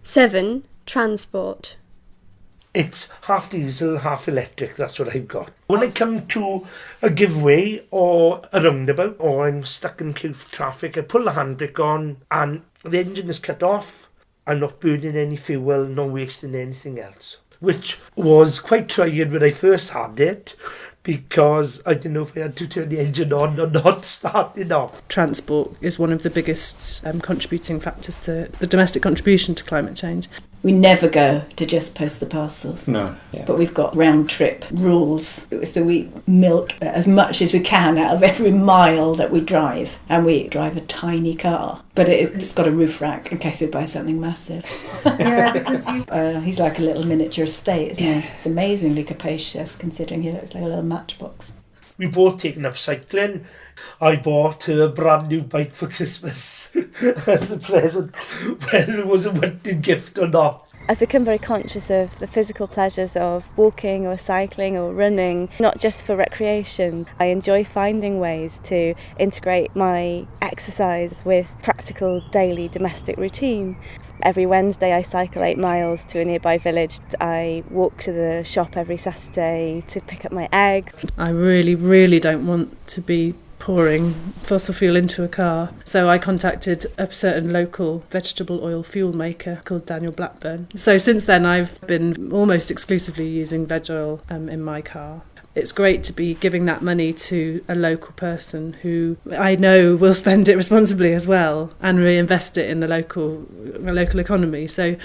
7. Transport. It's half diesel, half electric, that's what I've got. When I come to a giveaway or a roundabout or I'm stuck in queue for traffic, I pull the handbrake on and the engine is cut off. I'm not burning any fuel, not wasting anything else. Which was quite trying when I first had it, because I didn't know if I had to turn the engine on or not starting off. Transport is one of the biggest contributing factors to the domestic contribution to climate change. We never go to just post the parcels. No. Yeah. But we've got round trip rules. So we milk as much as we can out of every mile that we drive. And we drive a tiny car. But it's got a roof rack in case we buy something massive. Yeah, because he's like a little miniature estate, isn't he? It's amazingly capacious considering he looks like a little matchbox. We've both taken up cycling. I bought her a brand new bike for Christmas as a present, whether it was a wanted gift or not. I've become very conscious of the physical pleasures of walking or cycling or running, not just for recreation. I enjoy finding ways to integrate my exercise with practical daily domestic routine. Every Wednesday I cycle 8 miles to a nearby village. I walk to the shop every Saturday to pick up my eggs. I really, really don't want to be pouring fossil fuel into a car. So I contacted a certain local vegetable oil fuel maker called Daniel Blackburn. So since then I've been almost exclusively using veg oil in my car. It's great to be giving that money to a local person who I know will spend it responsibly as well and reinvest it in the local economy. So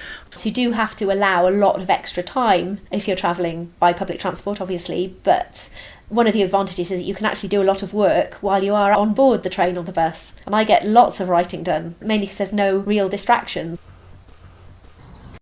you do have to allow a lot of extra time if you're travelling by public transport, obviously, but one of the advantages is that you can actually do a lot of work while you are on board the train or the bus. And I get lots of writing done, mainly because there's no real distractions.